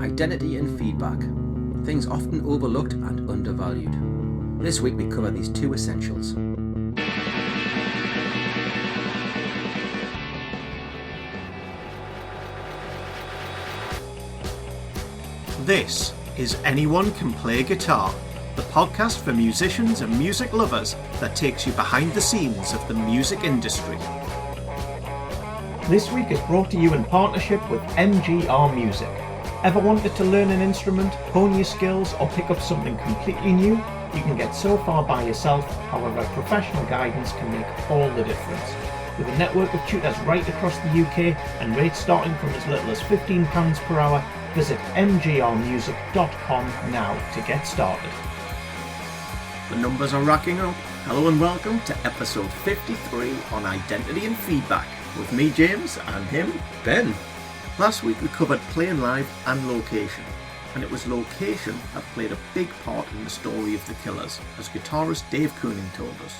identity and feedback. Things often overlooked and undervalued. This week we cover these two essentials. This is Anyone Can Play Guitar, the podcast for musicians and music lovers that takes you behind the scenes of the music industry. This week is brought to you in partnership with MGR Music. Ever wanted to learn an instrument, hone your skills, or pick up something completely new? You can get so far by yourself, however professional guidance can make all the difference. With a network of tutors right across the UK and rates starting from as little as £15 per hour, visit mgrmusic.com now to get started. The numbers are racking up. Hello and welcome to episode 53 on identity and feedback with me, James, and him, Ben. Last week we covered playing live and location, and it was location that played a big part in the story of the Killers, as guitarist Dave Keuning told us.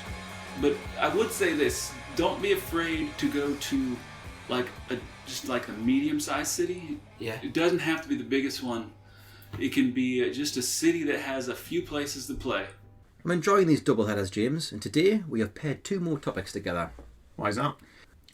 But I would say this, don't be afraid to go to just a medium-sized city. Yeah. It doesn't have to be the biggest one. It can be just a city that has a few places to play. I'm enjoying these double headers, James, and today we have paired two more topics together. Why is that?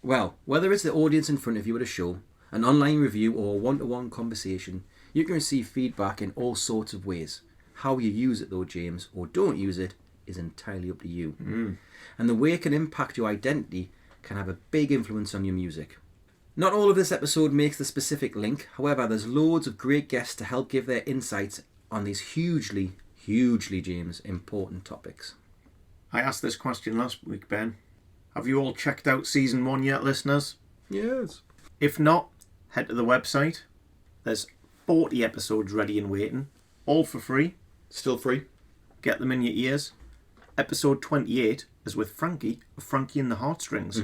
Well, whether it's the audience in front of you at a show, an online review, or a one-to-one conversation, you can receive feedback in all sorts of ways. How you use it though, James, or don't use it, is entirely up to you. And the way it can impact your identity can have a big influence on your music. Not all of this episode makes the specific link, however there's loads of great guests to help give their insights on these hugely, James, important topics. I asked this question last week, Ben. Have you all checked out season 1 yet, listeners? Yes. If not, head to the website. There's 40 episodes ready and waiting, all for free. Still free. Get them in your ears. Episode 28 is with Frankie of Frankie and the Heartstrings.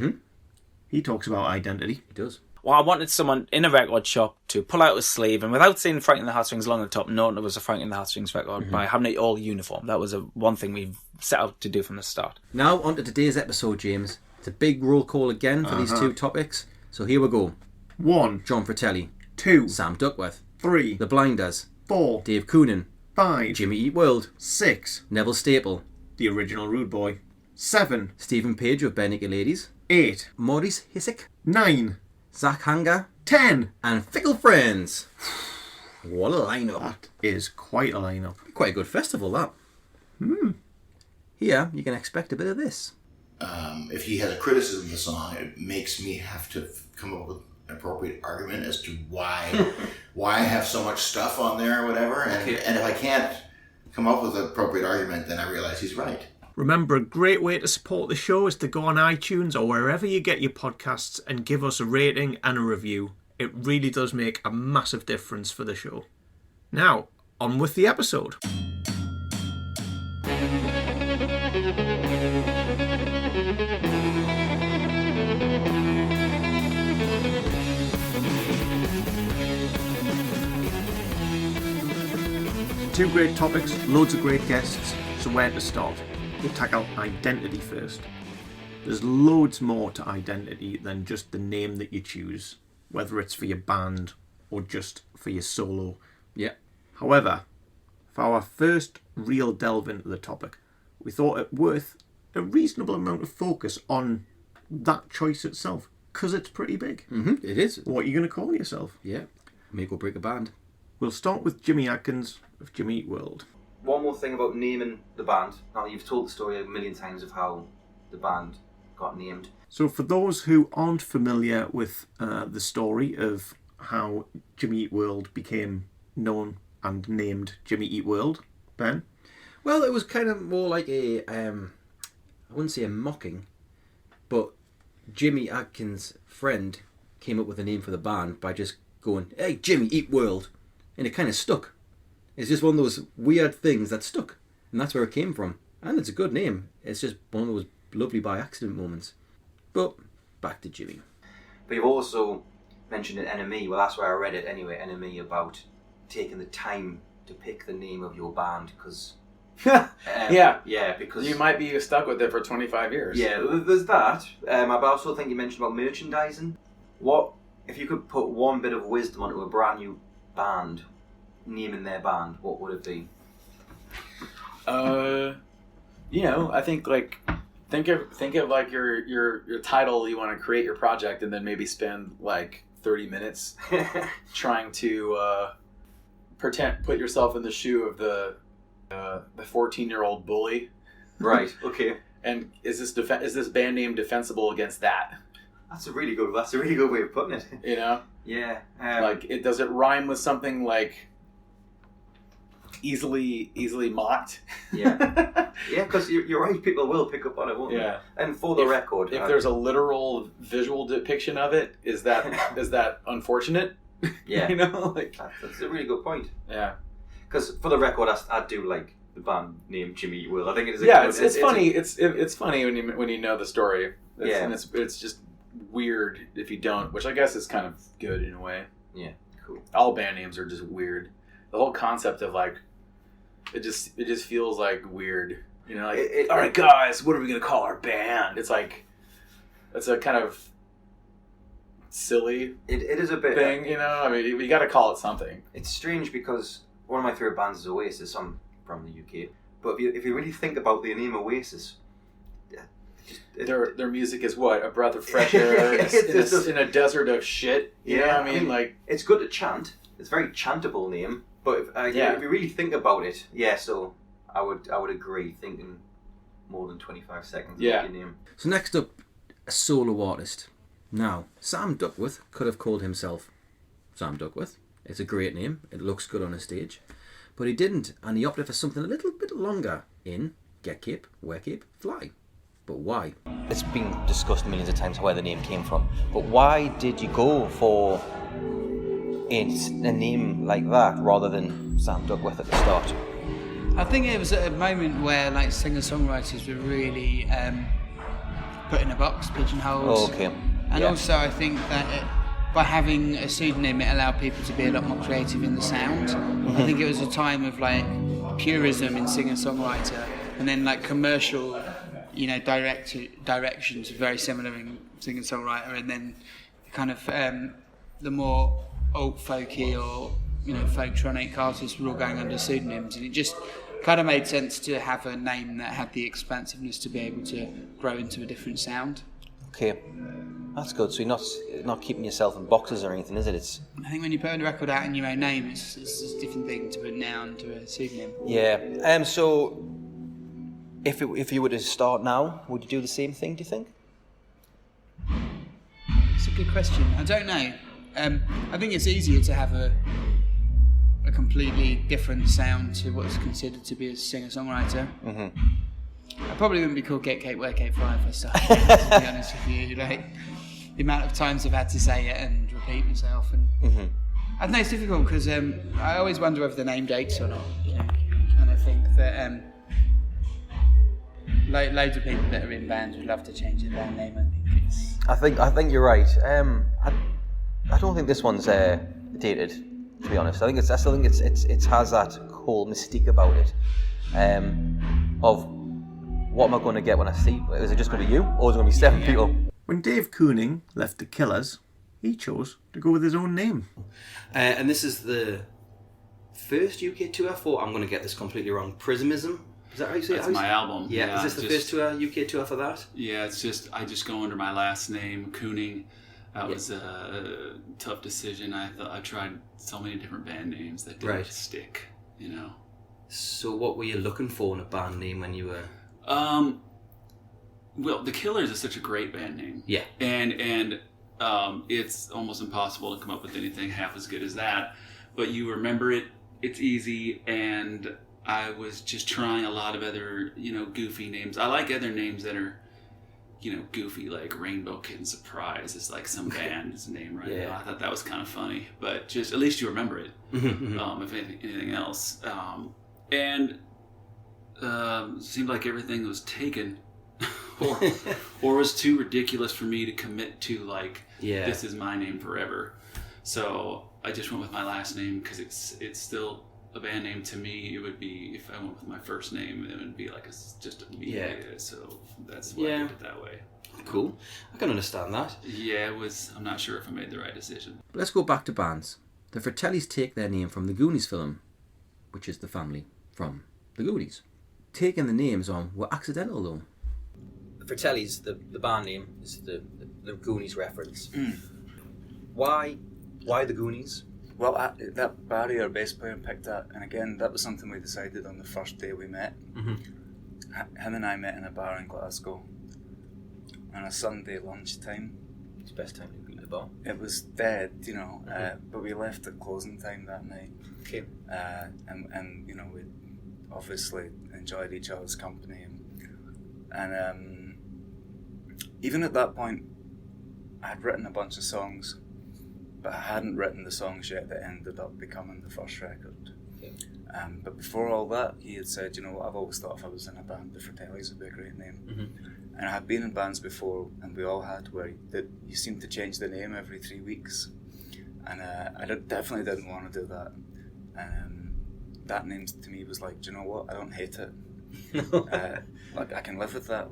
He talks about identity. He does. Well, I wanted someone in a record shop to pull out a sleeve, and without seeing Frankie and the Heartstrings along the top, knowing it was a Frankie and the Heartstrings record, by having it all uniform. That was one thing we set out to do from the start. Now, on to today's episode, James. It's a big roll call again for these two topics. So here we go. 1, Jon Fratelli. 2, Sam Duckworth. 3, The Blinders. 4, Dave Keuning. 5, Jimmy Eat World. 6, Neville Staple. the original Rude Boy. 7, Stephen Page of Bare Naked Ladies. 8, Maurice Hissick. 9, Zach Hanger. 10. And Fickle Friends. What a lineup. That is quite a lineup. Quite a good festival, that. Here, you can expect a bit of this. If he has a criticism of the song, it makes me have to come up with an appropriate argument as to why I have so much stuff on there or whatever. And if I can't come up with an appropriate argument, then I realize he's right. Remember, a great way to support the show is to go on iTunes or wherever you get your podcasts and give us a rating and a review. It really does make a massive difference for the show. Now, on with the episode. Two great topics, loads of great guests, so where to start? We'll tackle identity first. There's loads more to identity than just the name that you choose, whether it's for your band or just for your solo. Yeah. However, for our first real delve into the topic, we thought it worth a reasonable amount of focus on that choice itself, because it's pretty big. It is. What are you going to call yourself? Yeah. Make or break a band. We'll start with Jimmy Atkins of Jimmy Eat World. One more thing about naming the band. Now, you've told the story a million times of how the band got named. So for those who aren't familiar with the story of how Jimmy Eat World became known and named Jimmy Eat World, Ben? Well, it was kind of more like a, I wouldn't say a mocking, but Jimmy Atkins' friend came up with a name for the band by just going, "Hey, Jimmy Eat World," and it kind of stuck. It's just one of those weird things that stuck, and that's where it came from. And it's a good name. It's just one of those lovely by accident moments. But back to Jimmy. But you've also mentioned an NME. Well, that's where I read it anyway. NME about taking the time to pick the name of your band because. Yeah, because you might be stuck with it for 25 years. Yeah, there's that. I also think you mentioned about merchandising. What if you could put one bit of wisdom onto a brand new band? naming their band, what would it be? I think like think of like your title you want to create your project, and then maybe spend like 30 minutes trying to put yourself in the shoe of the 14-year-old bully. Right. Okay. And is this band name defensible against that? That's a really good way of putting it. You know? Yeah. Does it rhyme with something like easily mocked? Yeah. Yeah, because you're right. People will pick up on it, won't they? Yeah. And for the record, if there's a literal visual depiction of it, is that unfortunate? Yeah. You know, like that's a really good point. Yeah. Because for the record, I do like the band name Jimmy Eat World. I think it is. It's funny. It's funny when you know the story. And it's just weird if you don't, which I guess is kind of good in a way. Yeah. Cool. All band names are just weird. The whole concept of like it just feels like weird. You know, like all right, guys, what are we gonna call our band? It's like it's a kind of silly. It is a bit thing, you know. I mean, you got to call it something. It's strange because one of my favorite bands is Oasis. I'm from the UK, but if you really think about the name Oasis, their music is what, a breath of fresh air in a desert of shit. You know what I mean, like it's good to chant. It's a very chantable name, but if you really think about it, so I would agree. Thinking more than 25 seconds. Yeah. Your name. So next up, a solo artist. Now, Sam Duckworth could have called himself Sam Duckworth. It's a great name. It looks good on a stage. But he didn't, and he opted for something a little bit longer in Get Cape, Wear Cape, Fly. But why? It's been discussed millions of times where the name came from. But why did you go for a name like that rather than Sam Duckworth at the start? I think it was at a moment where like singer-songwriters were really put in a box, pigeonholed. Oh, okay. And also I think that by having a pseudonym, it allowed people to be a lot more creative in the sound. Mm-hmm. I think it was a time of like purism in singer-songwriter, and then like commercial, directions are very similar in singer-songwriter, and then kind of the more alt-folky or folktronic artists were all going under pseudonyms, and it just kind of made sense to have a name that had the expansiveness to be able to grow into a different sound. Okay, that's good. So you're not keeping yourself in boxes or anything, is it? I think when you put a record out in your own name, it's a different thing to put a noun to a pseudonym. Yeah. So if you were to start now, would you do the same thing? Do you think? It's a good question. I don't know. I think it's easier to have a completely different sound to what's considered to be a singer-songwriter. Mm-hmm. I probably wouldn't be called Get Cape, Wear Cape, Fly if I started, to be honest with you. Like, the amount of times I've had to say it and repeat myself. And I don't know, it's difficult because I always wonder whether the name dates or not. And I think that loads of people that are in bands would love to change their band name. I think you're right. I don't think this one's dated, to be honest. I still think it has that whole mystique about it, of what am I going to get when I see? Is it just going to be you, or is it going to be 7 people? When Dave Keuning left the Killers, he chose to go with his own name. And this is the first UK tour for, I'm going to get this completely wrong, Prismism? Is that how you say it? That's my album. Yeah. Is this the first UK tour for that? Yeah, I just go under my last name, Keuning. That was a tough decision. I tried so many different band names that didn't stick, So what were you looking for in a band name when you were... Well, The Killers is such a great band name. Yeah. And it's almost impossible to come up with anything half as good as that. But you remember it, it's easy, and I was just trying a lot of other, goofy names. I like other names that are, goofy, like Rainbow Kitten Surprise is like some band's name right now. I thought that was kind of funny, but just at least you remember it, if anything else. And it seemed like everything was taken or was too ridiculous for me to commit to, like, this is my name forever. So I just went with my last name because it's still a band name to me. It would be, if I went with my first name, it would be like just a me. So that's why I did it that way. Cool. I can understand that. Yeah, I'm not sure if I made the right decision. But let's go back to bands. The Fratellis take their name from the Goonies film, which is the family from the Goonies. Taking the names on were accidental though. Fratelli's the band name is the Goonies reference. Why the Goonies? Well, that Barry, our bass player, picked that, and again, that was something we decided on the first day we met. Him and I met in a bar in Glasgow on a Sunday lunchtime. It's the best time to be in the bar. It was dead, you know, but we left at closing time that night. Okay. And you know, we obviously enjoyed each other's company, and even at that point, I had written a bunch of songs, but I hadn't written the songs yet that ended up becoming the first record. Okay. But before all that, he had said, you know what, I've always thought if I was in a band, the Fratellis would be a great name. And I had been in bands before, and we all had, where you seem to change the name every 3 weeks. And I definitely didn't want to do that. And that name to me was like, do you know what, I don't hate it. Like, I can live with that.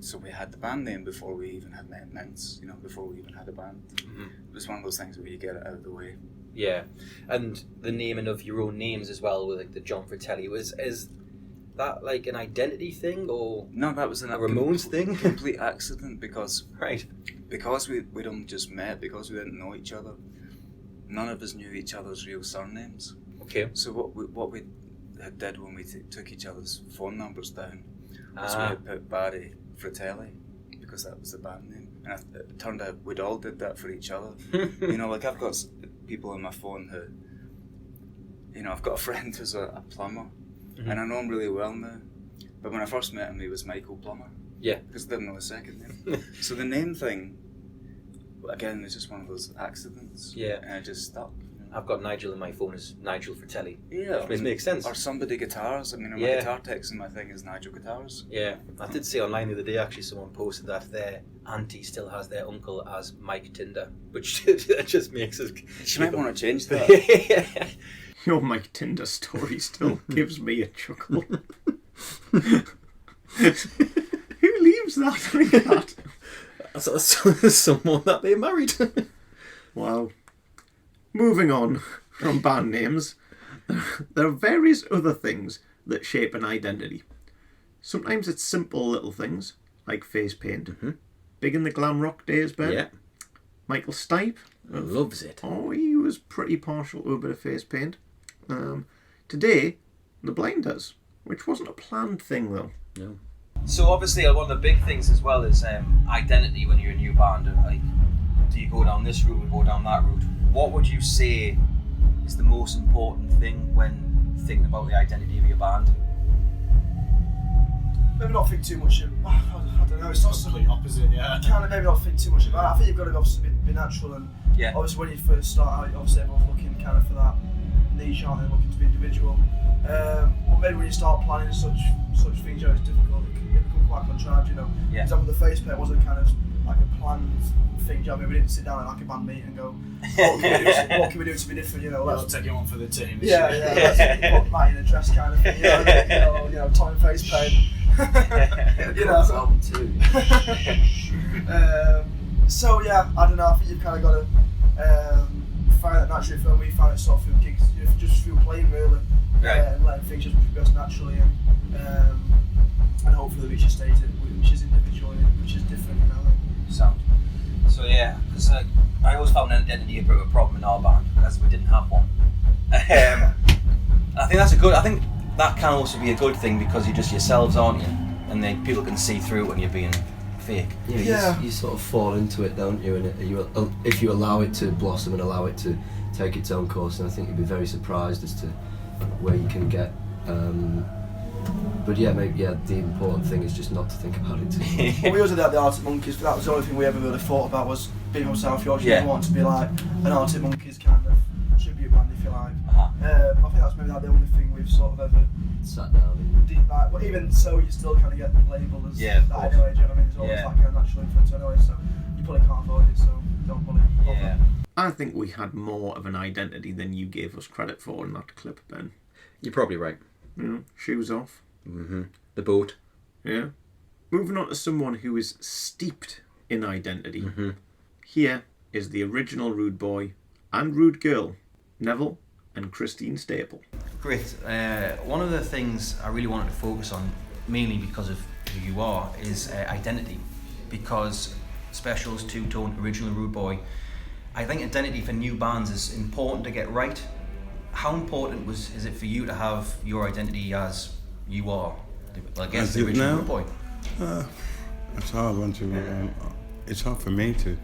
So we had the band name before we even had Mints, you know, before we even had a band. It was one of those things where you get it out of the way. Yeah, and the naming of your own names as well, with like the Jon Fratelli, is that like an identity thing or no? That was a Ramones thing. Complete accident because right, because we'd only just met, because we didn't know each other. None of us knew each other's real surnames. Okay. So what we did when we took each other's phone numbers down was we had put Barry Fratelli because that was the band name, and it turned out we'd all did that for each other. You know, like I've got people on my phone who, you know, I've got a friend who's a plumber, and I know him really well now, but when I first met him he was Michael Plumber. Yeah. Because I didn't know his second name. So the name thing, again, is just one of those accidents. Yeah. And it just stuck. I've got Nigel in my phone as Nigel Fratelli. Yeah. Which makes sense. Or Somebody Guitars. I mean, my guitar text and my thing is Nigel Guitars. Yeah. I did see online the other day, actually, someone posted that their auntie still has their uncle as Mike Tinder, which just makes us... She might want to change that. Your Mike Tinder story still gives me a chuckle. Who leaves that like that? Someone that they're married. Wow. Moving on from band names, there are various other things that shape an identity. Sometimes it's simple little things, like face paint. Big in the glam rock days, Ben. Yeah. Michael Stipe. Loves it. Oh, he was pretty partial to a bit of face paint. Today, the Blinders, which wasn't a planned thing, though. No. So obviously one of the big things as well is identity when you're a new band. Like, do you go down this route or go down that route? What would you say is the most important thing when thinking about the identity of your band? Maybe not think too much. I don't know. It's not Complete opposite, yeah. Kind of maybe not think too much about it. I think you've got to obviously be natural, and obviously when you first start out, obviously everyone's looking kind of for that niche, aren't they? Looking to be individual. But maybe when you start planning such things, it's difficult. It can become quite contrived, you know. For example, the face paint wasn't kind of like a planned thing. I mean, we didn't sit down at like a band meeting and go, what can we do to be different? You know, let's take it on for the team. Let's put Matt in a dress kind of thing. You know, time face paint. You know. So yeah, I don't know. I think you've kind of got to find that naturally. For we found it sort of through gigs, just through playing really, and letting things just progress naturally, and hopefully reach a state which is individual, which is different. You know. Sound. So yeah, because I always found identity a bit of a problem in our band because we didn't have one. I think that's I think that can also be a good thing because you're just yourselves, aren't you? And then people can see through when you're being fake. Yeah, you sort of fall into it, don't you? And if you allow it to blossom and allow it to take its own course, and I think you'd be very surprised as to where you can get. But the important thing is just not to think about it too much. Well, we also had the Arctic Monkeys, but that was the only thing we ever really thought about was being from South Yorkshire. We wanted to be like an Arctic Monkeys kind of tribute band, if you like. I think that's maybe the only thing we've sort of ever sat down and but even so, you still kind of get labelled as that anyway. Do you know what I mean? There's always that kind of natural influence anyway, so you probably can't avoid it. So don't bother. I think we had more of an identity than you gave us credit for in that clip, Ben. You're probably right. Shoes off. The boat. Yeah. Moving on to someone who is steeped in identity. Here is the original Rude Boy and Rude Girl, Neville and Christine Staple. Great. One of the things I really wanted to focus on, mainly because of who you are, is identity. Because Specials, Two-Tone, Original Rude Boy, I think identity for new bands is important to get right. How important is it for you to have your identity as you are? I guess the Original Rude Boy. It's hard it's hard for me to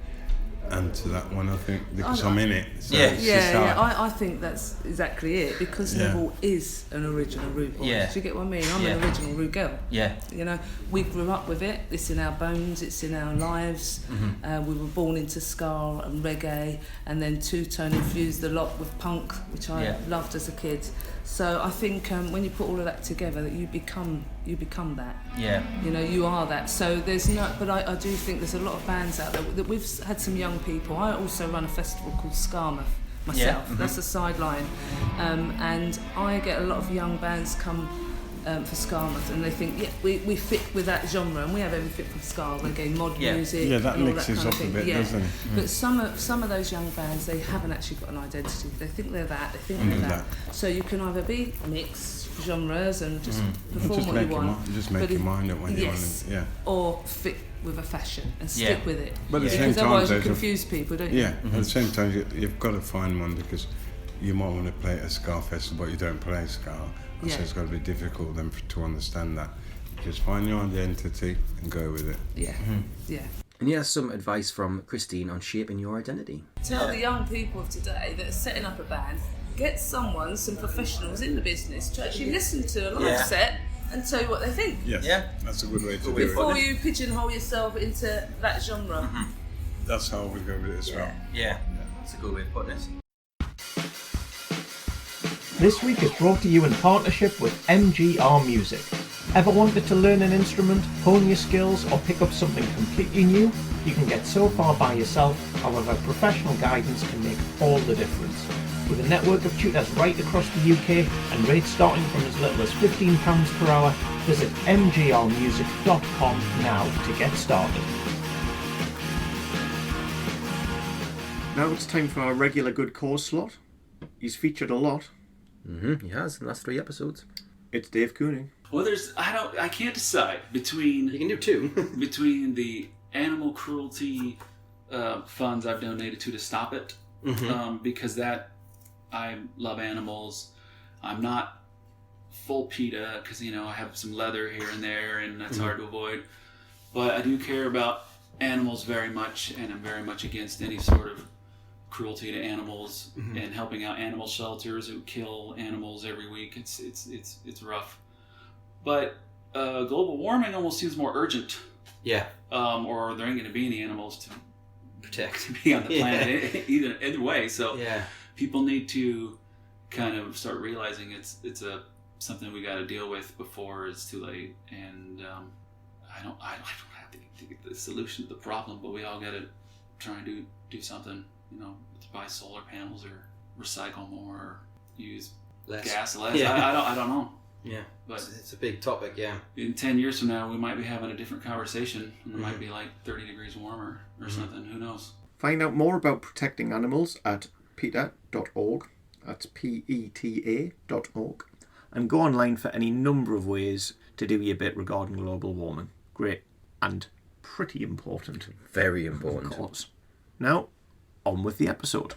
answer that one, I think, because I'm in it. So I think that's exactly it, because Neville is an original Rude Boy. Yeah. Do you get what I mean? I'm an original Rude Girl. Yeah. You know, we grew up with it. It's in our bones. It's in our lives. Mm-hmm. We were born into ska and reggae, and then Two-Tone infused a lot with punk, which I loved as a kid. So I think when you put all of that together, that you become that. Yeah. You know, you are that. So there's no, but I do think there's a lot of bands out there that we've had some young people. I also run a festival called Skarmouth myself. That's a sideline, and I get a lot of young bands come for Skarmouth, and they think we fit with that genre, and we have everything from ska, reggae, mod music, that and all mixes that kind up of thing. a bit, doesn't it? But some of those young bands, they haven't actually got an identity. They think they're that. They think they're that. So you can either be mixed genres and just perform what you want. Just make your mind up when you want to, or fit with a fashion and stick with it. But at the same because time, otherwise you confuse people, don't you? Yeah, at the same time, you've got to find one, because you might want to play at a ska festival, but you don't play ska. So it's got to be difficult then to understand that. Just find your identity and go with it. Yeah, yeah. And here's some advice from Christine on shaping your identity. Tell the young people of today that are setting up a band, get some professionals in the business to actually listen to a live set and tell you what they think. Yes. Yeah, that's a good way to do it. Before you pigeonhole yourself into that genre. That's how we go with it as well. Yeah, that's a good way of putting it. This week is brought to you in partnership with MGR Music. Ever wanted to learn an instrument, hone your skills, or pick up something completely new? You can get so far by yourself, however professional guidance can make all the difference. With a network of tutors right across the UK and rates starting from as little as £15 per hour, visit mgrmusic.com now to get started. Now it's time for our regular good cause slot. He's featured a lot. He has in the last 3 episodes. It's Dave Keuning. Well, I can't decide between. You can do 2. between the animal cruelty funds I've donated to stop it, because I love animals. I'm not full PETA because I have some leather here and there, and that's hard to avoid. But I do care about animals very much, and I'm very much against any sort of cruelty to animals and helping out animal shelters who kill animals every week. It's rough. But global warming almost seems more urgent. Yeah. Or there ain't going to be any animals to protect to be on the planet either way. So yeah, people need to kind of start realizing it's something we got to deal with before it's too late. And I don't have to get the solution to the problem, but we all got to try and do something. To buy solar panels or recycle more or use gas less. Yeah. I don't know. Yeah, but it's a big topic. Yeah. In 10 years from now, we might be having a different conversation, and it might be like 30 degrees warmer or something. Who knows? Find out more about protecting animals at PETA.org. That's PETA.org. And go online for any number of ways to do your bit regarding global warming. Great and pretty important. Very important. Of course. Now, on with the episode.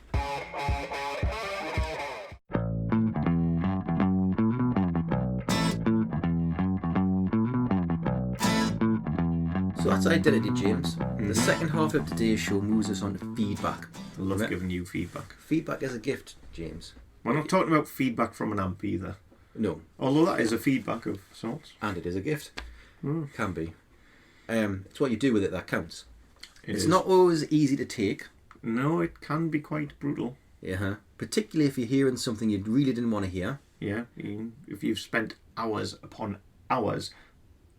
So that's identity, James. The second half of today's show moves us on to feedback. I love giving you feedback. Feedback is a gift, James. We're not talking about feedback from an amp either. No. Although that is a feedback of sorts. And it is a gift. Can be. It's what you do with it that counts. It's not always easy to take. No, it can be quite brutal. Yeah, particularly if you're hearing something you really didn't want to hear. Yeah, if you've spent hours upon hours,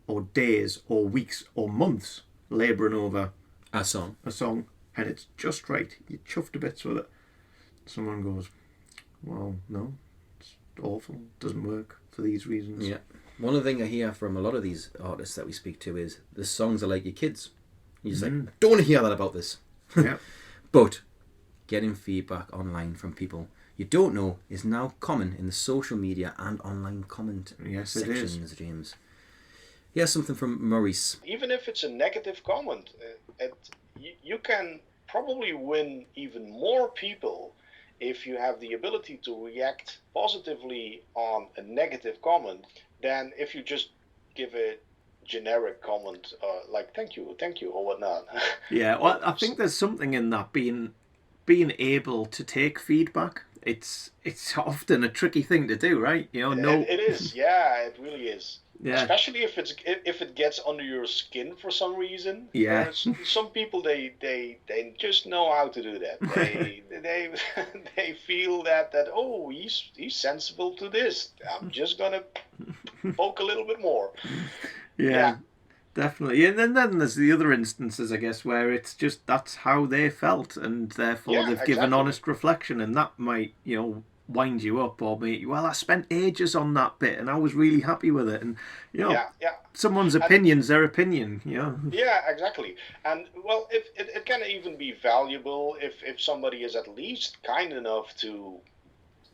or days, or weeks, or months labouring over a song, and it's just right, you chuffed to bits with it. Someone goes, well, no, it's awful, doesn't work for these reasons. Yeah. One of the things I hear from a lot of these artists that we speak to is the songs are like your kids. You're just like, I don't want to hear that about this. Yeah. But getting feedback online from people you don't know is now common in the social media and online comment sections, James. Here's something from Maurice. Even if it's a negative comment, you can probably win even more people if you have the ability to react positively on a negative comment than if you just give a generic comment like thank you or whatnot. Yeah, well, I think there's something in that being able to take feedback. It's often a tricky thing to do, right? You know, it is. Yeah, it really is. Yeah. Especially if it gets under your skin for some reason. Yeah. Some people they just know how to do that. They feel that oh, he's sensible to this. I'm just gonna poke a little bit more. Yeah. Definitely. And then there's the other instances, I guess, where it's just that's how they felt, and therefore they've given honest reflection, and that might, wind you up or make you, well, I spent ages on that bit and I was really happy with it. And, someone's opinion's their opinion, Yeah, exactly. And, well, it can even be valuable if somebody is at least kind enough to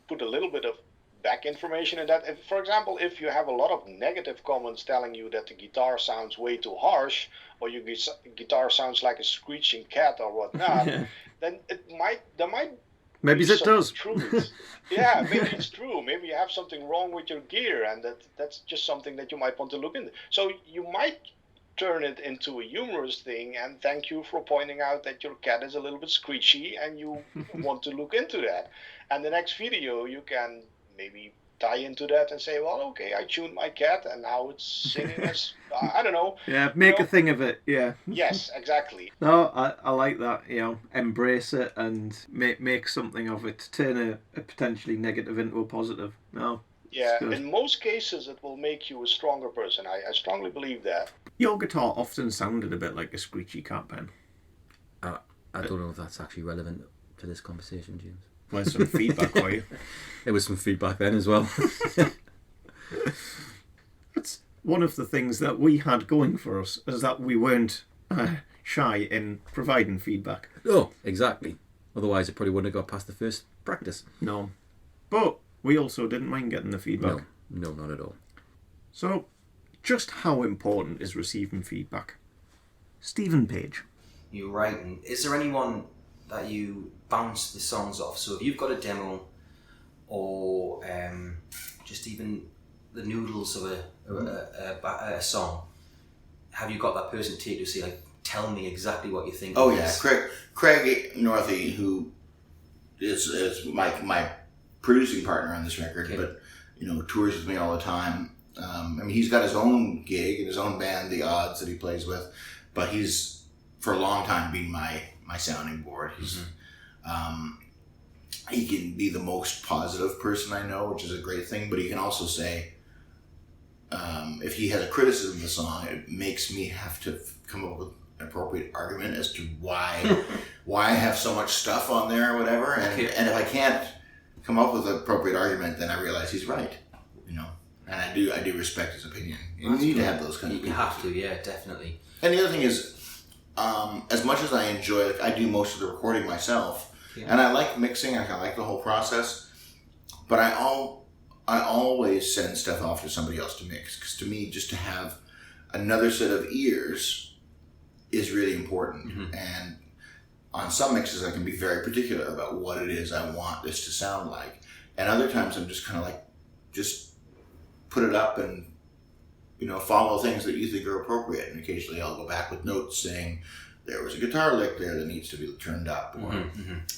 put a little bit of back information in that. For example, if you have a lot of negative comments telling you that the guitar sounds way too harsh, or your guitar sounds like a screeching cat or whatnot, then there might maybe it does. Truth. Yeah, maybe it's true. Maybe you have something wrong with your gear, and that's just something that you might want to look into. So you might turn it into a humorous thing, and thank you for pointing out that your cat is a little bit screechy, and you want to look into that. And the next video, you can maybe tie into that and say, well, okay, I tuned my cat, and now it's singing as, I don't know. Yeah, make a thing of it, yeah. Yes, exactly. No, I like that, embrace it and make something of it, turn a potentially negative into a positive. No. Yeah, in most cases it will make you a stronger person. I strongly believe that. Your guitar often sounded a bit like a screechy cat, Ben. I don't know if that's actually relevant to this conversation, James. Where's some feedback for you? There was some feedback then as well. That's one of the things that we had going for us, is that we weren't shy in providing feedback. Oh, exactly. Otherwise, it probably wouldn't have got past the first practice. No. But we also didn't mind getting the feedback. No, not at all. So, just how important is receiving feedback? Stephen Page. You're right. And is there anyone that you bounce the songs off? So if you've got a demo, or just even the noodles of a song, have you got that person to say, like, tell me exactly what you think? Oh yeah, Craig Northey, who is my producing partner on this record, but tours with me all the time. He's got his own gig and his own band, The Odds, that he plays with, but he's for a long time been my sounding board. He's he can be the most positive person I know, which is a great thing, but he can also say, if he has a criticism of the song, it makes me have to come up with an appropriate argument as to why I have so much stuff on there or whatever, and if I can't come up with an appropriate argument, then I realize he's right, and I do respect his opinion. You need to have those kind of people. You have to, yeah, definitely. And the other thing is, as much as I enjoy it, I do most of the recording myself, and I like mixing. I like the whole process, but I always send stuff off to somebody else to mix, because to me, just to have another set of ears is really important. And on some mixes, I can be very particular about what it is I want this to sound like, and other times I'm just kind of like, just put it up and follow things that you think are appropriate. And occasionally I'll go back with notes saying there was a guitar lick there that needs to be turned up, or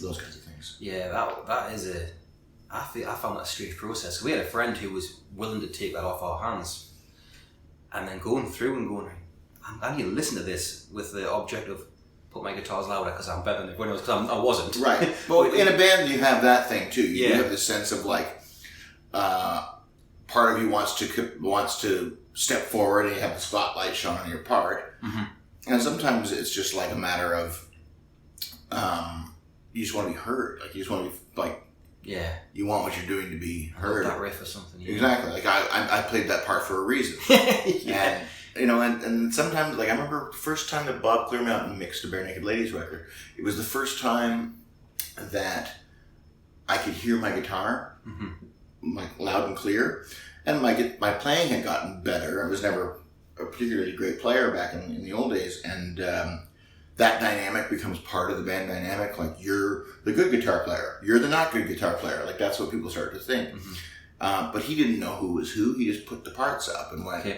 those kinds of things. Yeah, that is I found that a strange process. We had a friend who was willing to take that off our hands, and then going through and going, I need to listen to this with the object of put my guitars louder because I'm better than everyone else, because I wasn't. Right. Well, in a band you have that thing too. You have this sense of like, part of you wants to step forward and you have the spotlight shone on your part. And sometimes it's just like a matter of you just want to be heard. Like you just want to be like, you want what you're doing to be heard. That riff or something. Yeah. Exactly. Like I played that part for a reason. And sometimes, like I remember the first time that Bob Clearmountain mixed a Bare Naked Ladies record. It was the first time that I could hear my guitar loud and clear, and my playing had gotten better. I was never a particularly great player back in the old days, and that dynamic becomes part of the band dynamic. Like, you're the good guitar player, you're the not good guitar player. Like, that's what people start to think. But he didn't know who was who. He just put the parts up and went,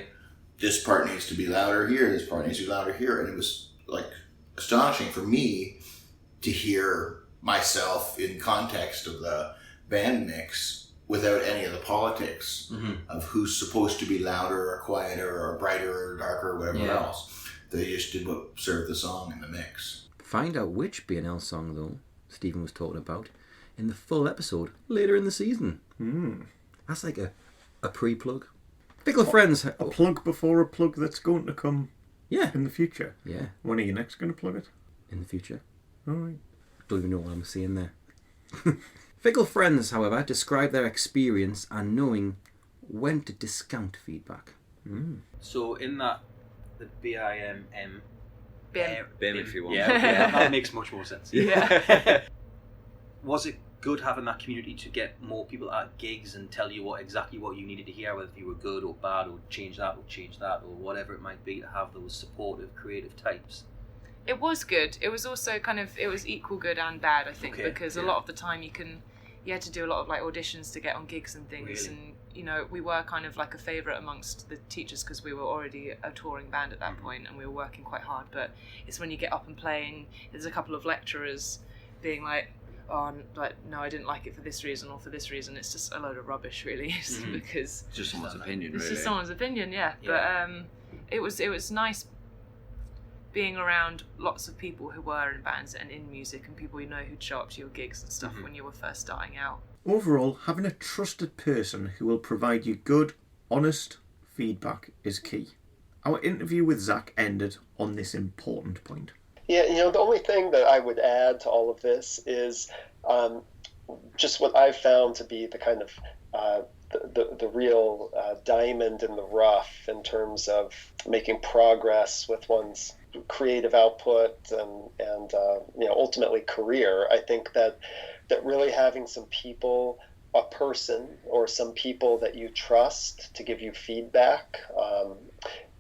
this part needs to be louder here, this part needs to be louder here. And it was like astonishing for me to hear myself in context of the band mix without any of the politics of who's supposed to be louder or quieter or brighter or darker or whatever else. They just did what served the song in the mix. Find out which B&L song, though, Stephen was talking about in the full episode later in the season. That's like a pre-plug. Fickle Friends. A plug before a plug that's going to come in the future. Yeah. When are you next going to plug it? In the future. All right. Don't even know what I'm saying there. Fickle Friends, however, describe their experience and knowing when to discount feedback. So in that, the BIMM... BIM if you want. Yeah, that makes much more sense. Yeah. Was it good having that community to get more people at gigs and tell you exactly what you needed to hear, whether you were good or bad, or change that or whatever it might be, to have those supportive, creative types? It was good. It was also it was equal good and bad, I think, because a lot of the time you had to do a lot of like auditions to get on gigs and things, and we were kind of like a favourite amongst the teachers because we were already a touring band at that point and we were working quite hard. But it's when you get up and playing, there's a couple of lecturers being like, oh, like, no, I didn't like it for this reason or for this reason. It's just a load of rubbish, really, because it's just someone's opinion. It's really. just someone's opinion, yeah. But it was nice being around lots of people who were in bands and in music, and people who'd show up to your gigs and stuff when you were first starting out. Overall, having a trusted person who will provide you good, honest feedback is key. Our interview with Zach ended on this important point. Yeah, the only thing that I would add to all of this is just what I've found to be the kind of the real diamond in the rough in terms of making progress with one's creative output and ultimately career. I think that really having some people, a person or some people that you trust to give you feedback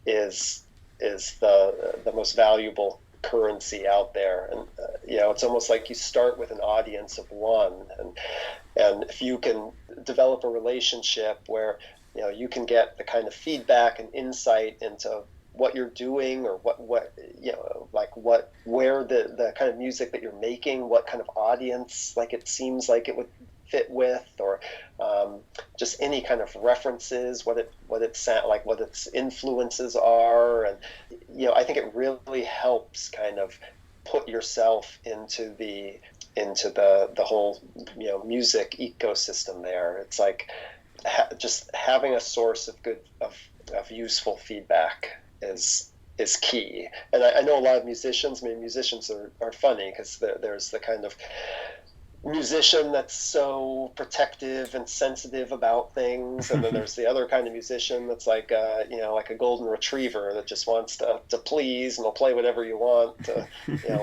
is the most valuable currency out there. And it's almost like you start with an audience of one, and if you can develop a relationship where you can get the kind of feedback and insight into what you're doing, or where the kind of music that you're making, what kind of audience it seems like it would fit with, or just any kind of references, what its influences are, and I think it really helps kind of put yourself into the whole music ecosystem there. It's like just having a source of good of useful feedback is key. And I know a lot of musicians. I mean, musicians are funny because there's the kind of musician that's so protective and sensitive about things, and then there's the other kind of musician that's like a golden retriever that just wants to please, and they'll play whatever you want to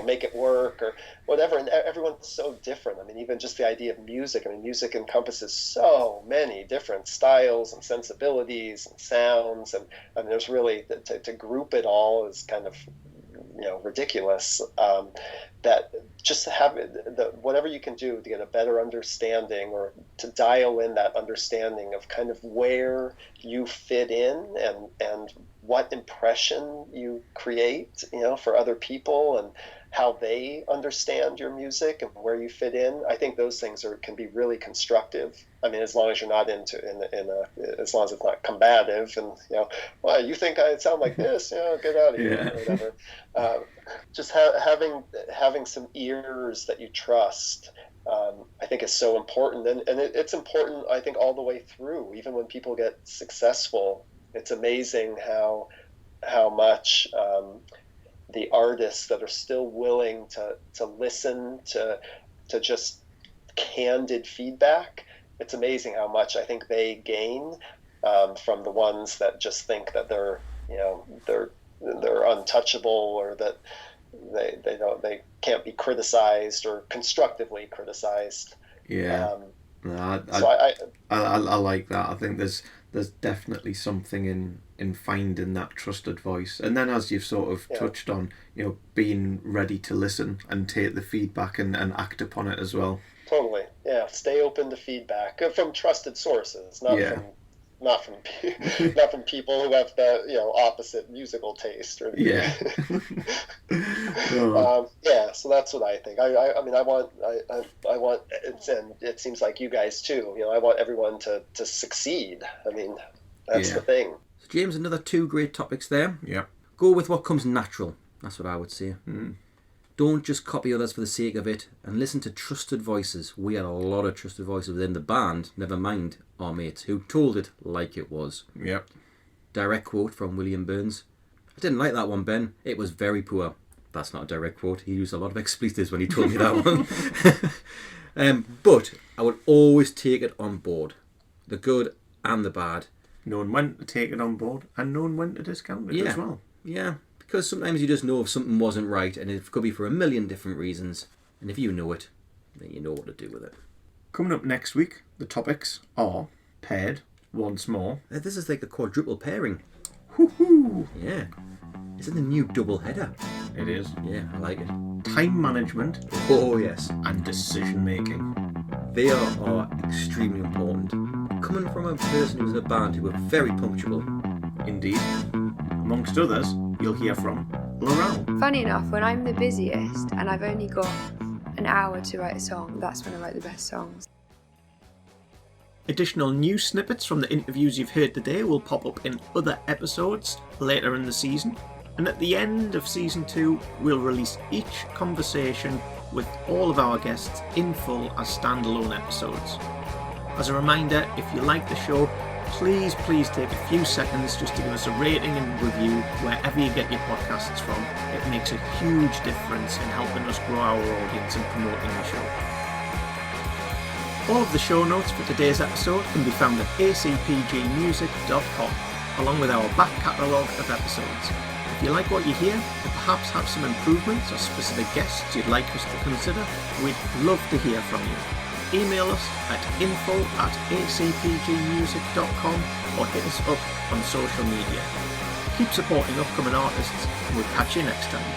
make it work or whatever. And everyone's so different. I mean, even just the idea of music. I mean, music encompasses so many different styles and sensibilities and sounds, and I mean, there's really to group it all is kind of ridiculous. That just have whatever you can do to get a better understanding, or to dial in that understanding of kind of where you fit in and what impression you create, for other people, and how they understand your music and where you fit in. I think those things can be really constructive. I mean, as long as you're not as long as it's not combative and well, you think I sound like this, get out of here, or whatever. Just having some ears that you trust, I think is so important, and it's important, I think, all the way through. Even when people get successful, it's amazing how much the artists that are still willing to listen to just candid feedback, it's amazing how much I think they gain from the ones that just think that they're untouchable, or that they can't be criticized or constructively criticized. Yeah. I like that. I think there's definitely something in finding that trusted voice, and then as you've sort of touched on, being ready to listen and take the feedback and act upon it as well. Totally, yeah. Stay open to feedback from trusted sources, not from people who have the opposite musical taste. So that's what I think. I mean, I want and it seems like you guys too. I want everyone to succeed. I mean, that's the thing. So James, another 2 great topics there. Yeah. Go with what comes natural. That's what I would say. Don't just copy others for the sake of it, and listen to trusted voices. We had a lot of trusted voices within the band, never mind our mates, who told it like it was. Yep. Direct quote from William Burns. I didn't like that one, Ben. It was very poor. That's not a direct quote. He used a lot of expletives when he told me that one. But I would always take it on board. The good and the bad. Knowing when to take it on board and knowing when to discount it as well. Yeah. Because sometimes you just know if something wasn't right, and it could be for a million different reasons. And if you know it, then you know what to do with it. Coming up next week, the topics are paired once more. This is like the quadruple pairing. Woohoo! Yeah. Is it the new double header? It is. Yeah, I like it. Time management. Oh, yes. And decision making. They are extremely important. Coming from a person who's in a band who are very punctual. Indeed. Amongst others, you'll hear from Laurel. Funny enough, when I'm the busiest and I've only got an hour to write a song, that's when I write the best songs. Additional news snippets from the interviews you've heard today will pop up in other episodes later in the season. And at the end of season 2, we'll release each conversation with all of our guests in full as standalone episodes. As a reminder, if you like the show, please take a few seconds just to give us a rating and review wherever you get your podcasts from. It makes a huge difference in helping us grow our audience and promoting the show. All of the show notes for today's episode can be found at acpgmusic.com, along with our back catalogue of episodes. If you like what you hear, or perhaps have some improvements or specific guests you'd like us to consider, we'd love to hear from you. Email us at info@acpgmusic.com or hit us up on social media. Keep supporting upcoming artists, and we'll catch you next time.